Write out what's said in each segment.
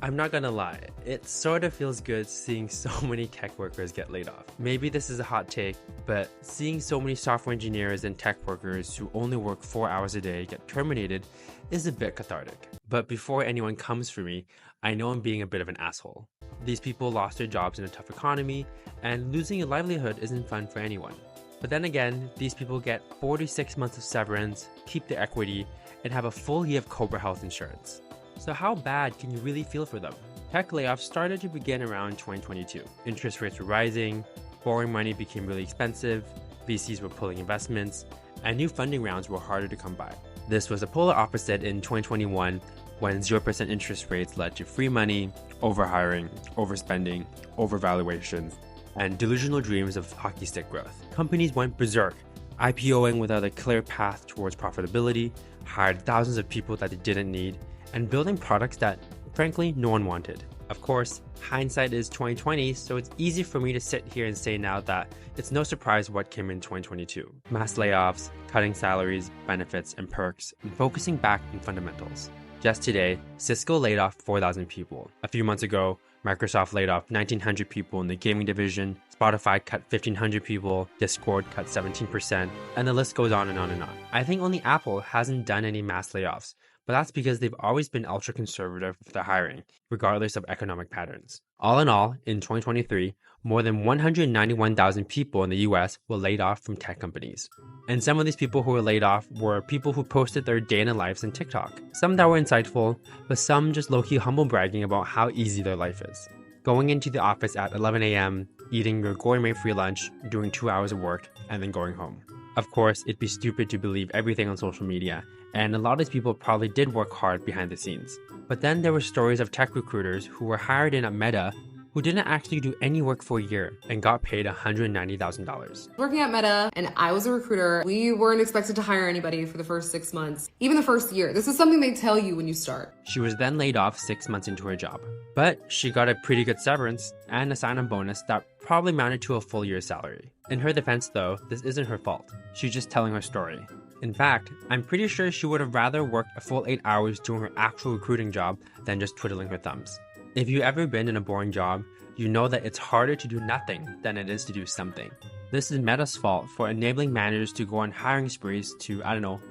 I'm not gonna lie, it sort of feels good seeing so many tech workers get laid off. Maybe this is a hot take, but seeing so many software engineers and tech workers who only work 4 hours a day get terminated is a bit cathartic. But before anyone comes for me, I know I'm being a bit of an asshole. These people lost their jobs in a tough economy, and losing a livelihood isn't fun for anyone. But then again, these people get 46 months of severance, keep their equity, and have a full year of Cobra health insurance. So how bad can you really feel for them? Tech layoffs started to begin around 2022. Interest rates were rising, borrowing money became really expensive, VCs were pulling investments, and new funding rounds were harder to come by. This was the polar opposite in 2021 when 0% interest rates led to free money, overhiring, overspending, overvaluations, and delusional dreams of hockey stick growth. Companies went berserk, IPOing without a clear path towards profitability, hired thousands of people that they didn't need, and building products that, frankly, no one wanted. Of course, hindsight is 2020, so it's easy for me to sit here and say now that it's no surprise what came in 2022. Mass layoffs, cutting salaries, benefits, and perks, and focusing back on fundamentals. Just today, Cisco laid off 4,000 people. A few months ago, Microsoft laid off 1,900 people in the gaming division, Spotify cut 1,500 people, Discord cut 17%, and the list goes on and on and on. I think only Apple hasn't done any mass layoffs, but that's because they've always been ultra-conservative with their hiring, regardless of economic patterns. All in all, in 2023, more than 191,000 people in the US were laid off from tech companies. And some of these people who were laid off were people who posted their day in their lives on TikTok. Some that were insightful, but some just low-key humble bragging about how easy their life is. Going into the office at 11 a.m., eating your gourmet free lunch, doing 2 hours of work, and then going home. Of course, it'd be stupid to believe everything on social media, and a lot of these people probably did work hard behind the scenes. But then there were stories of tech recruiters who were hired in at Meta who didn't actually do any work for a year and got paid $190,000. Working at Meta, and I was a recruiter, we weren't expected to hire anybody for the first 6 months, even the first year. This is something they tell you when you start. She was then laid off 6 months into her job. But she got a pretty good severance and a sign-on bonus that probably amounted to a full year's salary. In her defense though, this isn't her fault. She's just telling her story. In fact, I'm pretty sure she would have rather worked a full 8 hours doing her actual recruiting job than just twiddling her thumbs. If you've ever been in a boring job, you know that it's harder to do nothing than it is to do something. This is Meta's fault for enabling managers to go on hiring sprees to,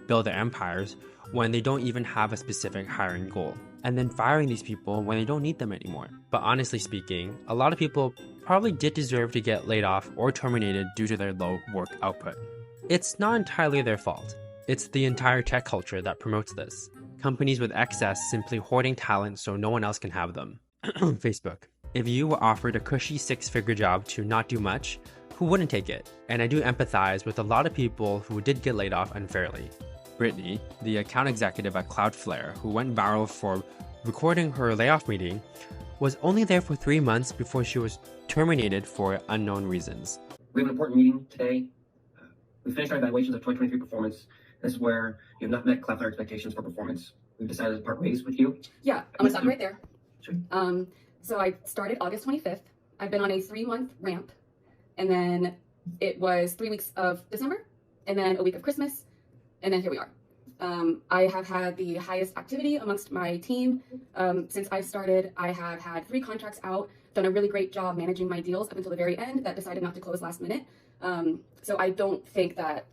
build their empires when they don't even have a specific hiring goal, and then firing these people when they don't need them anymore. But honestly speaking, a lot of people probably did deserve to get laid off or terminated due to their low work output. It's not entirely their fault. It's the entire tech culture that promotes this. Companies with excess simply hoarding talent so no one else can have them. Facebook. If you were offered a cushy 6-figure job to not do much, who wouldn't take it? And I do empathize with a lot of people who did get laid off unfairly. Brittany, the account executive at Cloudflare, who went viral for recording her layoff meeting, was only there for 3 months before she was terminated for unknown reasons. We have an important meeting today. We finished our evaluations of 2023 performance. This is where you have not met Cloudflare expectations for performance. We've decided to part ways with you. Yeah, I'm gonna stop right there. Sure. So I started August 25th. I've been on a 3-month ramp, and then it was 3 weeks of December, and then a week of Christmas, and then here we are. I have had the highest activity amongst my team. Since I started, I have had 3 contracts out, done a really great job managing my deals up until the very end that decided not to close last minute. So I don't think that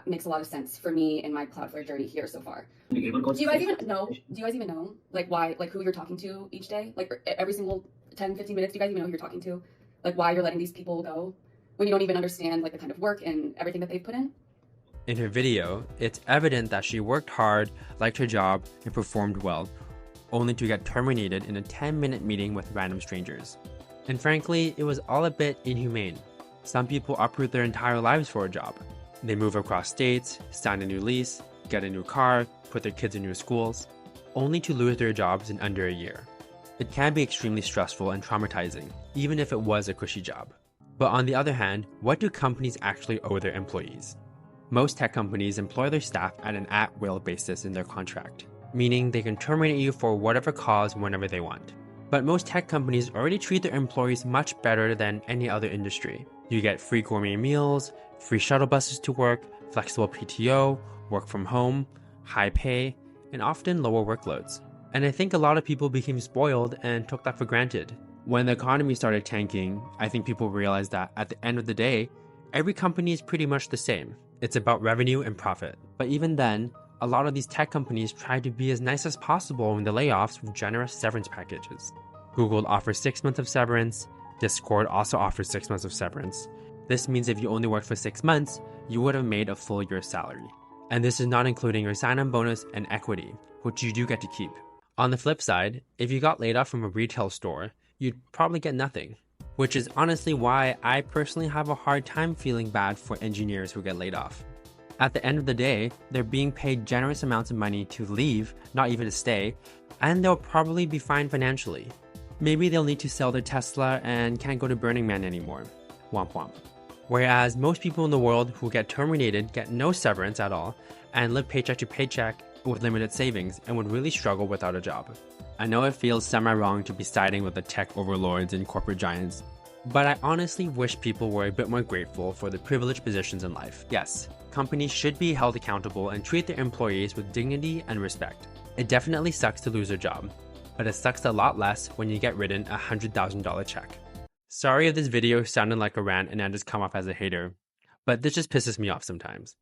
makes a lot of sense for me in my Cloudflare journey here so far. Do you guys even know why, who you're talking to each day? Every single 10, 15 minutes, do you guys even know who you're talking to? Why you're letting these people go when you don't even understand the kind of work and everything that they've put in? In her video, it's evident that she worked hard, liked her job, and performed well, only to get terminated in a 10-minute meeting with random strangers. And frankly, it was all a bit inhumane. Some people uproot their entire lives for a job. They move across states, sign a new lease, get a new car, put their kids in new schools, only to lose their jobs in under a year. It can be extremely stressful and traumatizing, even if it was a cushy job. But on the other hand, what do companies actually owe their employees? Most tech companies employ their staff at an at-will basis in their contract, meaning they can terminate you for whatever cause whenever they want. But most tech companies already treat their employees much better than any other industry. You get free gourmet meals, free shuttle buses to work, flexible PTO, work from home, high pay, and often lower workloads. And I think a lot of people became spoiled and took that for granted. When the economy started tanking, I think people realized that at the end of the day, every company is pretty much the same. It's about revenue and profit. But even then, a lot of these tech companies tried to be as nice as possible in the layoffs with generous severance packages. Google offers 6 months of severance. Discord also offers 6 months of severance. This means if you only worked for 6 months, you would have made a full year's salary. And this is not including your sign-on bonus and equity, which you do get to keep. On the flip side, if you got laid off from a retail store, you'd probably get nothing. Which is honestly why I personally have a hard time feeling bad for engineers who get laid off. At the end of the day, they're being paid generous amounts of money to leave, not even to stay, and they'll probably be fine financially. Maybe they'll need to sell their Tesla and can't go to Burning Man anymore. Womp womp. Whereas most people in the world who get terminated get no severance at all and live paycheck to paycheck with limited savings and would really struggle without a job. I know it feels semi-wrong to be siding with the tech overlords and corporate giants, but I honestly wish people were a bit more grateful for the privileged positions in life. Yes, companies should be held accountable and treat their employees with dignity and respect. It definitely sucks to lose a job, but it sucks a lot less when you get written a $100,000 check. Sorry if this video sounded like a rant and I just come off as a hater, but this just pisses me off sometimes.